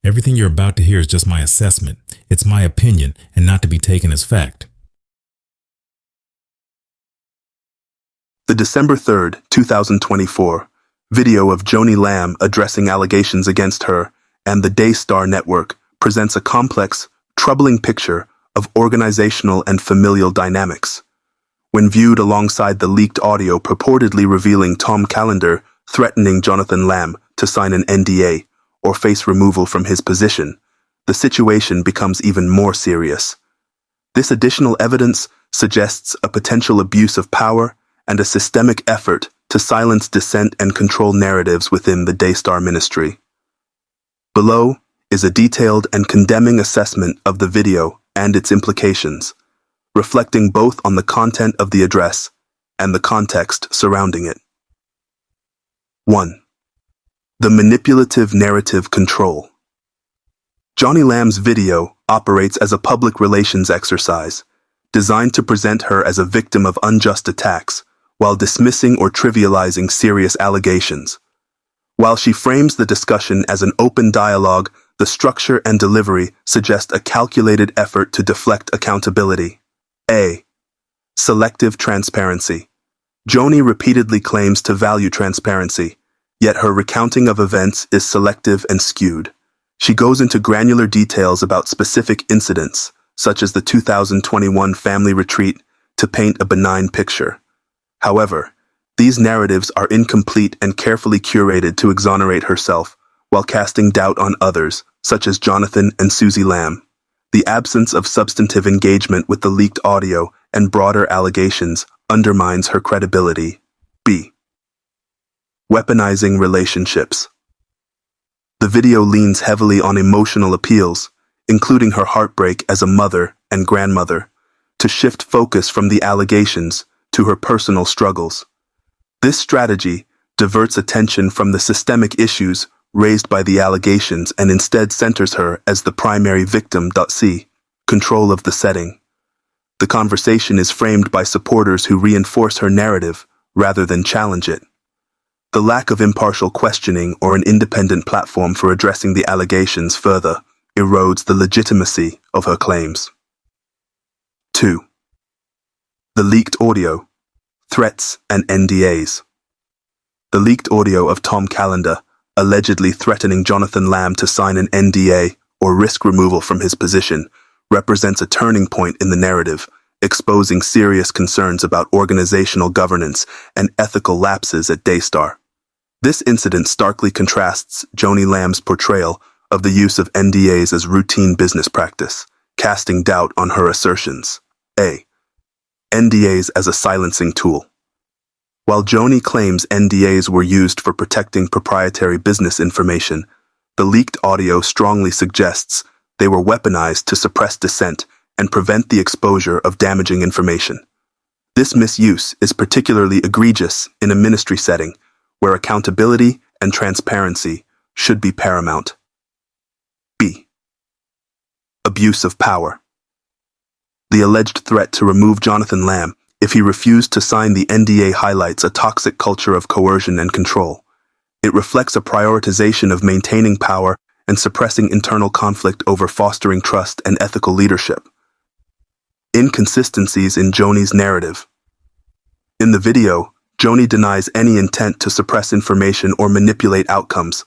Everything you're about to hear is just my assessment. It's my opinion and not to be taken as fact. The December 3rd, 2024, video of Joni Lamb addressing allegations against her and the Daystar Network presents a complex, troubling picture of organizational and familial dynamics. When viewed alongside the leaked audio purportedly revealing Tom Callender threatening Jonathan Lamb to sign an NDA or face removal from his position, the situation becomes even more serious. This additional evidence suggests a potential abuse of power and a systemic effort to silence dissent and control narratives within the Daystar ministry. Below is a detailed and condemning assessment of the video and its implications, reflecting both on the content of the address and the context surrounding it. 1. The manipulative narrative control. Joni Lamb's video operates as a public relations exercise, designed to present her as a victim of unjust attacks, while dismissing or trivializing serious allegations. While she frames the discussion as an open dialogue, the structure and delivery suggest a calculated effort to deflect accountability. A. Selective transparency. Joni repeatedly claims to value transparency, yet her recounting of events is selective and skewed. She goes into granular details about specific incidents, such as the 2021 family retreat, to paint a benign picture. However, these narratives are incomplete and carefully curated to exonerate herself, while casting doubt on others, such as Jonathan and Susie Lamb. The absence of substantive engagement with the leaked audio and broader allegations undermines her credibility. B. Weaponizing relationships. The video leans heavily on emotional appeals, including her heartbreak as a mother and grandmother, to shift focus from the allegations to her personal struggles. This strategy diverts attention from the systemic issues raised by the allegations and instead centers her as the primary victim. C. Control of the setting. The conversation is framed by supporters who reinforce her narrative rather than challenge it. The lack of impartial questioning or an independent platform for addressing the allegations further erodes the legitimacy of her claims. 2. The leaked audio, threats and NDAs. The leaked audio of Tom Callender allegedly threatening Jonathan Lamb to sign an NDA or risk removal from his position represents a turning point in the narrative, exposing serious concerns about organizational governance and ethical lapses at Daystar. This incident starkly contrasts Joni Lamb's portrayal of the use of NDAs as routine business practice, casting doubt on her assertions. A. NDAs as a silencing tool. While Joni claims NDAs were used for protecting proprietary business information, the leaked audio strongly suggests they were weaponized to suppress dissent and prevent the exposure of damaging information. This misuse is particularly egregious in a ministry setting where accountability and transparency should be paramount. B. Abuse of power. The alleged threat to remove Jonathan Lamb if he refused to sign the NDA highlights a toxic culture of coercion and control. It reflects a prioritization of maintaining power and suppressing internal conflict over fostering trust and ethical leadership. Inconsistencies in Joni's narrative. In the video, Joni denies any intent to suppress information or manipulate outcomes.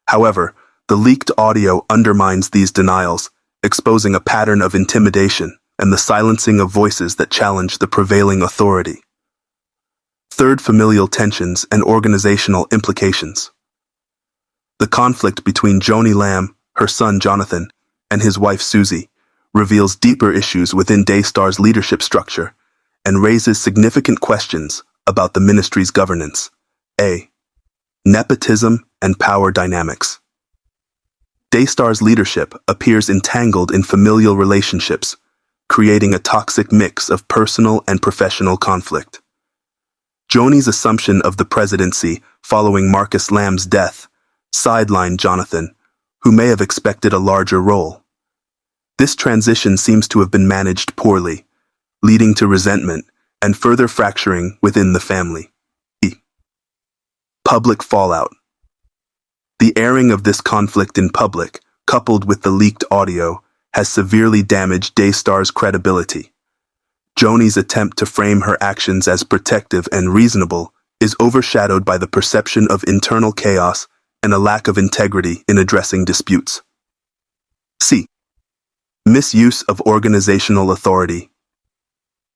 However, the leaked audio undermines these denials, exposing a pattern of intimidation and the silencing of voices that challenge the prevailing authority. Third, familial tensions and organizational implications. The conflict between Joni Lamb, her son Jonathan, and his wife Susie reveals deeper issues within Daystar's leadership structure and raises significant questions about the ministry's governance. A. Nepotism and power dynamics. Daystar's leadership appears entangled in familial relationships, creating a toxic mix of personal and professional conflict. Joni's assumption of the presidency following Marcus Lamb's death sidelined Jonathan, who may have expected a larger role. This transition seems to have been managed poorly, leading to resentment and further fracturing within the family. E. Public fallout. The airing of this conflict in public coupled with the leaked audio, has severely damaged Daystar's credibility. Joni's attempt to frame her actions as protective and reasonable is overshadowed by the perception of internal chaos and a lack of integrity in addressing disputes. C. Misuse of organizational authority.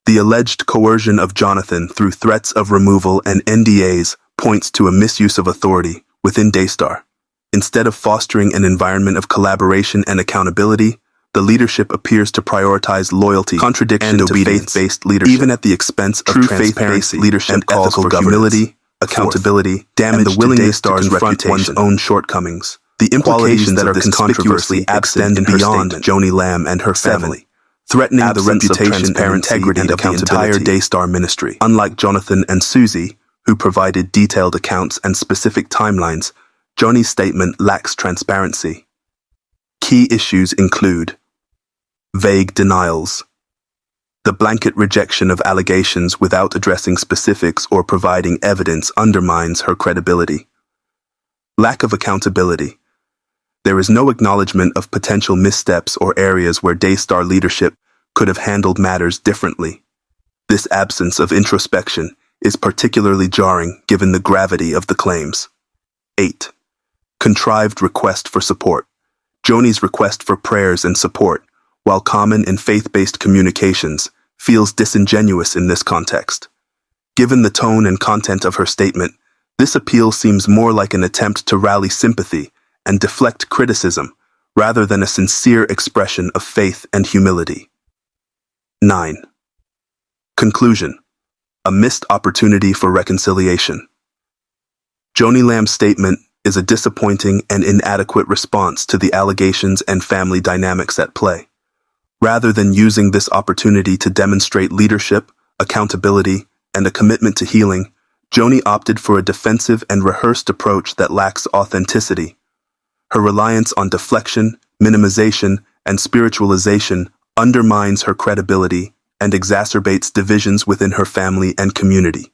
The alleged coercion of Jonathan through threats of removal and NDAs points to a misuse of authority within Daystar. Instead of fostering an environment of collaboration and accountability, the leadership appears to prioritize loyalty, contradiction to faith-based leadership, even at the expense of transparency, leadership and ethical humility, accountability, damage and the willingness to confront one's own shortcomings. The implications that are conspicuously absent and beyond Joni Lamb and her family, threatening the reputation and integrity of the entire Daystar ministry. Unlike Jonathan and Susie, who provided detailed accounts and specific timelines, Joni's statement lacks transparency. Key issues include vague denials. The blanket rejection of allegations without addressing specifics or providing evidence undermines her credibility. Lack of accountability. There is no acknowledgement of potential missteps or areas where Daystar leadership could have handled matters differently. This absence of introspection is particularly jarring given the gravity of the claims. 8. Contrived request for support. Joni's request for prayers and support, while common in faith-based communications, feels disingenuous in this context. Given the tone and content of her statement, this appeal seems more like an attempt to rally sympathy and deflect criticism, rather than a sincere expression of faith and humility. 9. Conclusion. A missed opportunity for reconciliation. Joni Lamb's statement is a disappointing and inadequate response to the allegations and family dynamics at play. Rather than using this opportunity to demonstrate leadership, accountability, and a commitment to healing, Joni opted for a defensive and rehearsed approach that lacks authenticity. Her reliance on deflection, minimization, and spiritualization undermines her credibility and exacerbates divisions within her family and community.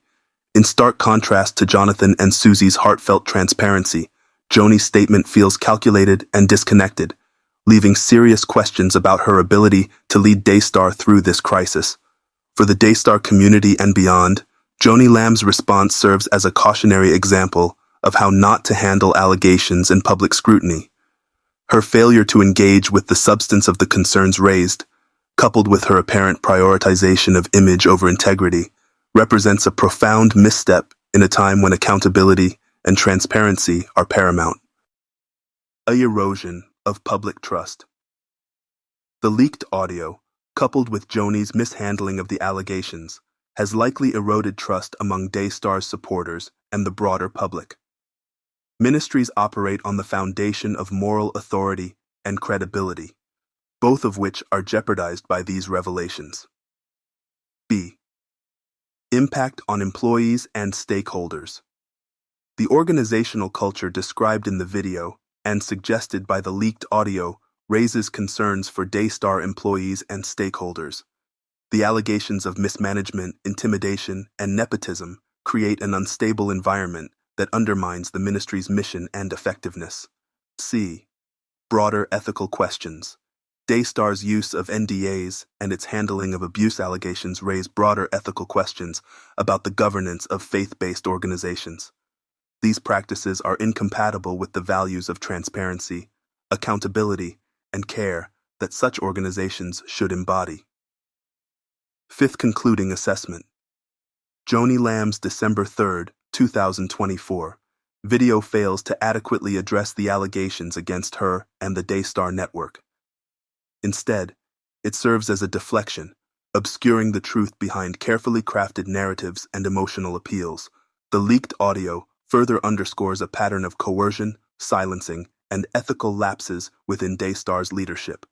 In stark contrast to Jonathan and Susie's heartfelt transparency, Joni's statement feels calculated and disconnected, leaving serious questions about her ability to lead Daystar through this crisis. For the Daystar community and beyond, Joni Lamb's response serves as a cautionary example of how not to handle allegations in public scrutiny. Her failure to engage with the substance of the concerns raised, coupled with her apparent prioritization of image over integrity, represents a profound misstep in a time when accountability and transparency are paramount. A erosion of public trust. The leaked audio, coupled with Joni's mishandling of the allegations, has likely eroded trust among Daystar's supporters and the broader public. Ministries operate on the foundation of moral authority and credibility, both of which are jeopardized by these revelations. B. Impact on employees and stakeholders. The organizational culture described in the video and suggested by the leaked audio raises concerns for Daystar employees and stakeholders. The allegations of mismanagement, intimidation, and nepotism create an unstable environment that undermines the ministry's mission and effectiveness. C. Broader ethical questions. Daystar's use of NDAs and its handling of abuse allegations raise broader ethical questions about the governance of faith-based organizations. These practices are incompatible with the values of transparency, accountability, and care that such organizations should embody. Fifth concluding assessment. Joni Lamb's December 3, 2024, video fails to adequately address the allegations against her and the Daystar network. Instead, it serves as a deflection, obscuring the truth behind carefully crafted narratives and emotional appeals. The leaked audio further underscores a pattern of coercion, silencing, and ethical lapses within Daystar's leadership.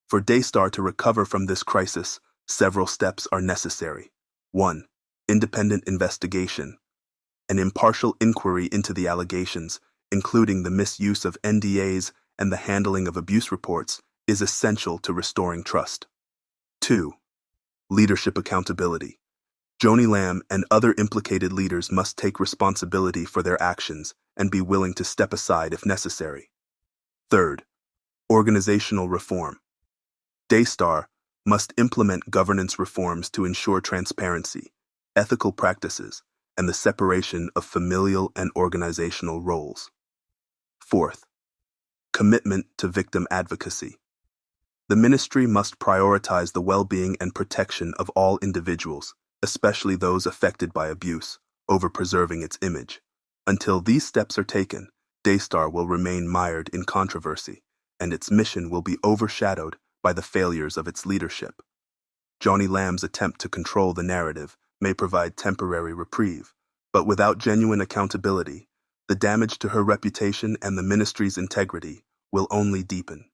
For Daystar to recover from this crisis, several steps are necessary. 1. Independent investigation. An impartial inquiry into the allegations, including the misuse of NDAs and the handling of abuse reports, is essential to restoring trust. 2. Leadership accountability. Joni Lamb and other implicated leaders must take responsibility for their actions and be willing to step aside if necessary. 3rd, Organizational reform. Daystar must implement governance reforms to ensure transparency, ethical practices, and the separation of familial and organizational roles. Fourth, commitment to victim advocacy. The ministry must prioritize the well-being and protection of all individuals, especially those affected by abuse, over preserving its image. Until these steps are taken, Daystar will remain mired in controversy, and its mission will be overshadowed by the failures of its leadership. Joni Lamb's attempt to control the narrative may provide temporary reprieve, but without genuine accountability, the damage to her reputation and the ministry's integrity will only deepen.